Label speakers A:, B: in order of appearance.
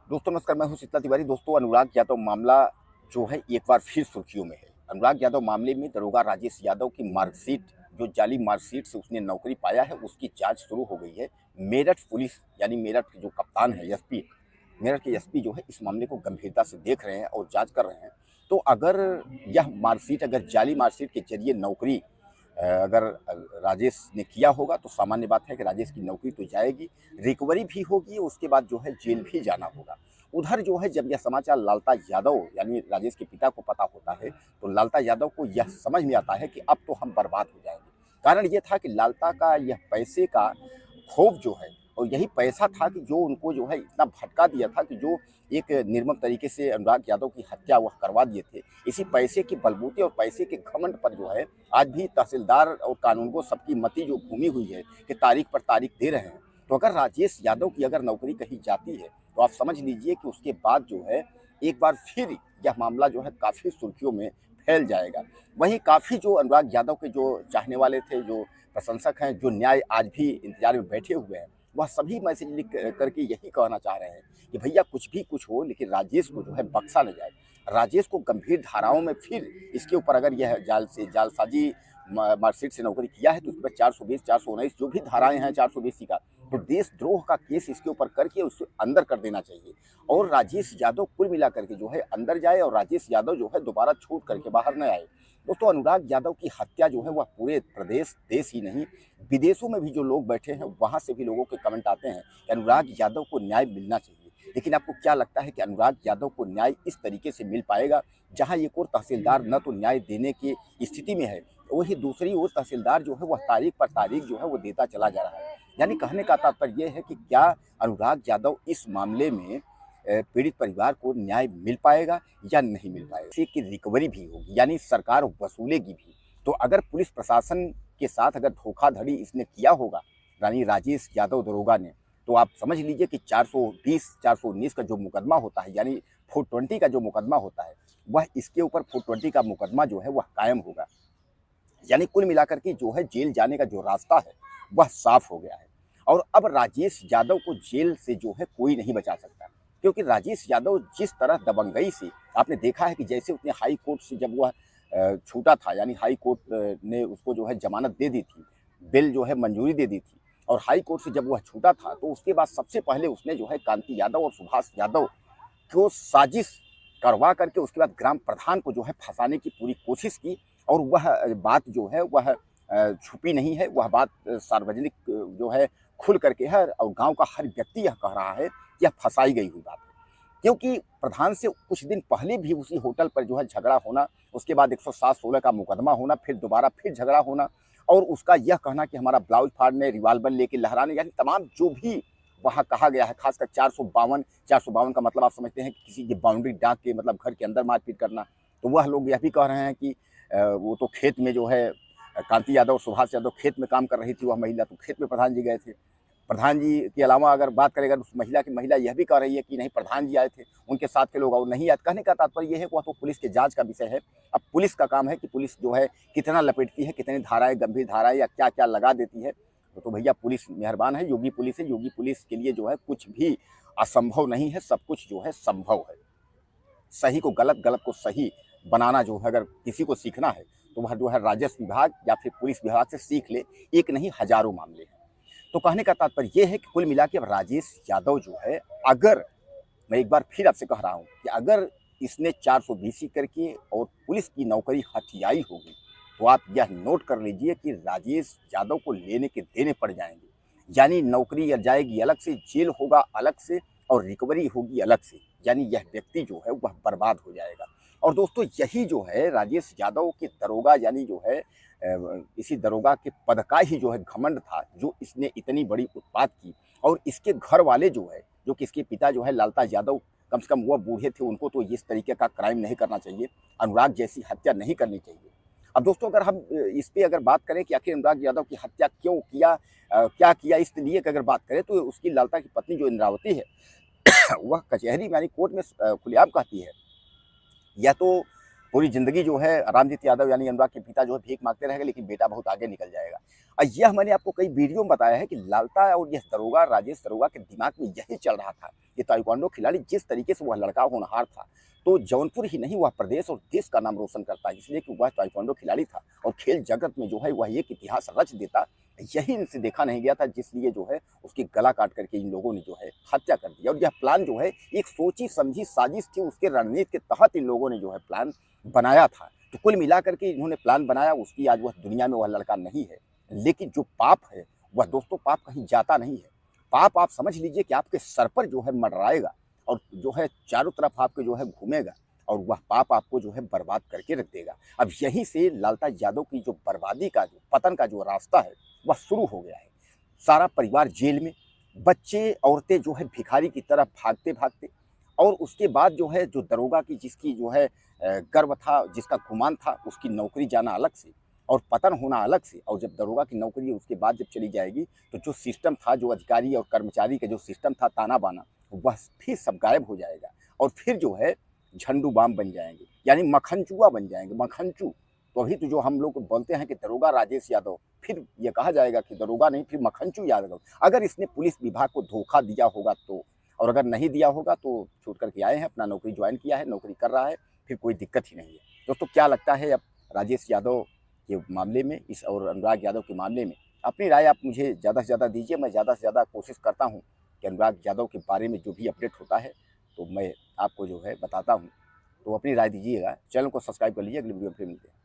A: दोस्तों नमस्कार, मैं हूं शीतल तिवारी। दोस्तों अनुराग यादव मामला जो है एक बार फिर सुर्खियों में है। अनुराग यादव मामले में दरोगा राजेश यादव की मार्कशीट, जो जाली मार्कशीट से उसने नौकरी पाया है, उसकी जांच शुरू हो गई है। मेरठ पुलिस यानी मेरठ के जो कप्तान है एसपी, मेरठ के एसपी जो है इस मामले को गंभीरता से देख रहे हैं और जांच कर रहे हैं। तो अगर यह मार्कशीट, अगर जाली मार्कशीट के जरिए नौकरी अगर राजेश ने किया होगा तो सामान्य बात है कि राजेश की नौकरी तो जाएगी, रिकवरी भी होगी, उसके बाद जो है जेल भी जाना होगा। उधर जो है जब यह समाचार लालता यादव यानी राजेश के पिता को पता होता है तो लालता यादव को यह समझ में आता है कि अब तो हम बर्बाद हो जाएंगे। कारण यह था कि लालता का यह पैसे का खौफ जो है, और यही पैसा था कि जो उनको जो है इतना भटका दिया था कि जो एक निर्मम तरीके से अनुराग यादव की हत्या वह करवा दिए थे। इसी पैसे के बलबूते और पैसे के घमंड पर जो है आज भी तहसीलदार और कानूनगो सबकी मति जो घूमी हुई है कि तारीख पर तारीख दे रहे हैं। तो अगर राजेश यादव की अगर नौकरी कहीं जाती है तो आप समझ लीजिए कि उसके बाद जो है एक बार फिर यह मामला जो है काफ़ी सुर्खियों में फैल जाएगा। वहीं काफ़ी जो अनुराग यादव के जो चाहने वाले थे, जो प्रशंसक हैं, जो न्याय आज भी इंतजार में बैठे हुए हैं, वह सभी मैसेज लिख करके यही कहना चाह रहे हैं कि भैया कुछ भी कुछ हो, लेकिन राजेश को जो है बख्शा न जाए। राजेश को गंभीर धाराओं में फिर इसके ऊपर अगर यह जालसाजी मार्कशीट से नौकरी किया है तो उस पर 420 419 जो भी धाराएं हैं 420 का, तो देशद्रोह का केस इसके ऊपर करके उसको अंदर कर देना चाहिए और राजेश यादव कुल मिला करके जो है अंदर जाए और राजेश यादव जो है दोबारा छूट करके बाहर न आए। दोस्तों अनुराग यादव की हत्या जो है वह पूरे प्रदेश, देश ही नहीं, विदेशों में भी जो लोग बैठे हैं वहाँ से भी लोगों के कमेंट आते हैं कि अनुराग यादव को न्याय मिलना चाहिए। लेकिन आपको क्या लगता है कि अनुराग यादव को न्याय इस तरीके से मिल पाएगा जहाँ एक और तहसीलदार न तो न्याय देने की स्थिति में है, वही दूसरी ओर तहसीलदार जो है वह तारीख पर तारीख जो है वो देता चला जा रहा है। यानी कहने का तात्पर्य यह है कि क्या अनुराग यादव इस मामले में पीड़ित परिवार को न्याय मिल पाएगा या नहीं मिल पाएगा। इसी की रिकवरी भी होगी यानी सरकार वसूलेगी भी। तो अगर पुलिस प्रशासन के साथ अगर धोखाधड़ी इसने किया होगा यानी राजेश यादव दरोगा ने, तो आप समझ लीजिए कि 420 419 का जो मुकदमा होता है यानी 420 का जो मुकदमा होता है वह इसके ऊपर 420 का मुकदमा जो है वह कायम होगा। यानी कुल मिलाकर के जो है जेल जाने का जो रास्ता है वह साफ हो गया है। और अब राजेश यादव को जेल से जो है कोई नहीं बचा सकता, क्योंकि राजेश यादव जिस तरह दबंगई से आपने देखा है कि जैसे उसने हाई कोर्ट से जब वह छूटा था यानी हाई कोर्ट ने उसको जो है जमानत दे दी थी, बेल जो है मंजूरी दे दी थी, और हाई कोर्ट से जब वह छूटा था तो उसके बाद सबसे पहले उसने जो है कांति यादव और सुभाष यादव को साजिश करवा करके उसके बाद ग्राम प्रधान को जो है फंसाने की पूरी कोशिश की। और वह बात जो है वह छुपी नहीं है, वह बात सार्वजनिक जो है खुल करके है और गांव का हर व्यक्ति यह कह रहा है कि यह फंसाई गई हुई बात है। क्योंकि प्रधान से कुछ दिन पहले भी उसी होटल पर जो है झगड़ा होना, उसके बाद 107-16 का मुकदमा होना, फिर दोबारा फिर झगड़ा होना, और उसका यह कहना कि हमारा ब्लाउज फाड़ने, रिवाल्वर लेके लहराने, यानी तमाम जो भी वहाँ कहा गया है, खासकर 452 का मतलब आप समझते हैं कि किसी की बाउंड्री डाक के मतलब घर के अंदर मारपीट करना। तो वह लोग यह भी कह रहे हैं कि वो तो खेत में जो है कांति यादव और सुभाष यादव खेत में काम कर रही थी, वह महिला तो खेत में प्रधान जी गए थे। प्रधान जी के अलावा अगर बात करें अगर उस महिला यह भी कह रही है कि नहीं प्रधान जी आए थे, उनके साथ के लोग और नहीं आए। कहने का तात्पर्य यह है कि वह तो पुलिस के जांच का विषय है। अब पुलिस का काम है कि पुलिस जो है कितना लपेटती है, कितनी धाराएं, गंभीर धाराएं या क्या क्या लगा देती है। तो भैया पुलिस मेहरबान है, योगी पुलिस है, योगी पुलिस के लिए जो है कुछ भी असंभव नहीं है, सब कुछ जो है संभव है। सही को गलत, गलत को सही बनाना जो है अगर किसी को सीखना है तो वह जो है राजस्व विभाग या फिर पुलिस विभाग से सीख ले, एक नहीं हजारों मामले हैं। तो कहने का तात्पर्य यह है कि कुल मिला के राजेश यादव जो है, अगर मैं एक बार फिर आपसे कह रहा हूं कि अगर इसने 420 करके और पुलिस की नौकरी हथियाई होगी तो आप यह नोट कर लीजिए कि राजेश यादव को लेने के देने पड़ जाएंगे। यानी नौकरी जाएगी अलग से, जेल होगा अलग से, और रिकवरी होगी अलग से। यानी यह व्यक्ति जो है वह बर्बाद हो जाएगा। और दोस्तों यही जो है राजेश यादव के दरोगा यानी जो है इसी दरोगा के पद का ही जो है घमंड था, जो इसने इतनी बड़ी उत्पात की। और इसके घर वाले जो है, जो कि इसके पिता जो है लालता यादव, कम से कम वह बूढ़े थे, उनको तो इस तरीके का क्राइम नहीं करना चाहिए, अनुराग जैसी हत्या नहीं करनी चाहिए। अब दोस्तों अगर हम इस पे अगर बात करें कि आखिर अनुराग यादव की हत्या क्यों किया, क्या किया, इसलिए अगर बात करें तो उसकी लालता की पत्नी जो इंद्रावती है वह कचहरी यानी कोर्ट में खुलेआम कहती है, या तो पूरी ज़िंदगी जो है रामजीत यादव यानी अनुराग के पिता जो है भीख माँगते रहेंगे, लेकिन बेटा बहुत आगे निकल जाएगा। यह मैंने आपको कई वीडियो में बताया है कि लालता और यह दरोगा राजेश दरोगा के दिमाग में यही चल रहा था कि ताइक्वांडो खिलाड़ी जिस तरीके से वह लड़का होनहार था, तो जौनपुर ही नहीं वह प्रदेश और देश का नाम रोशन करता, इसलिए कि वह ताइक्वांडो खिलाड़ी था और खेल जगत में जो है वह एक इतिहास रच देता। यही इनसे देखा नहीं गया था, जिसलिए जो है उसकी गला काट करके इन लोगों ने जो है हत्या कर दी। और यह प्लान जो है एक सोची समझी साजिश थी, उसके रणनीति के तहत इन लोगों ने जो है प्लान बनाया था। तो कुल मिलाकर के इन्होंने प्लान बनाया, उसकी आज वह दुनिया में वह लड़का नहीं है। लेकिन जो पाप है वह दोस्तों पाप कहीं जाता नहीं है। पाप आप समझ लीजिए कि आपके सर पर जो है मंडराएगा और जो है चारों तरफ आपके जो है घूमेगा और वह पाप आपको जो है बर्बाद करके रख देगा। अब यहीं से लालता यादव की जो बर्बादी का जो पतन का जो रास्ता है वह शुरू हो गया है। सारा परिवार जेल में, बच्चे औरतें जो है भिखारी की तरह भागते भागते, और उसके बाद जो है जो दरोगा की जिसकी जो है गर्व था, जिसका गुमान था, उसकी नौकरी जाना अलग से और पतन होना अलग से। और जब दरोगा की नौकरी उसके बाद जब चली जाएगी तो जो सिस्टम था, जो अधिकारी और कर्मचारी का जो सिस्टम था ताना बाना, वह फिर सब गायब हो जाएगा और फिर जो है झंडू बाम बन जाएंगे, यानी मक्खनचूआ बन जाएंगे, मक्खनचू। तो अभी तो जो हम लोग बोलते हैं कि दरोगा राजेश यादव, फिर ये कहा जाएगा कि दरोगा नहीं फिर मक्खनचू यादव। अगर इसने पुलिस विभाग को धोखा दिया होगा तो, और अगर नहीं दिया होगा तो छूट करके आए हैं, अपना नौकरी ज्वाइन किया है, नौकरी कर रहा है, फिर कोई दिक्कत ही नहीं है। दोस्तों क्या लगता है अब राजेश यादव के मामले में, इस और अनुराग यादव के मामले में? अपनी राय आप मुझे ज़्यादा से ज़्यादा दीजिए। मैं ज़्यादा से ज़्यादा कोशिश करता हूँ कि अनुराग यादव के बारे में जो भी अपडेट होता है तो मैं आपको जो है बताता हूँ। तो अपनी राय दीजिएगा, चैनल को सब्सक्राइब कर लीजिए। अगली वीडियो में फिर मिलते हैं।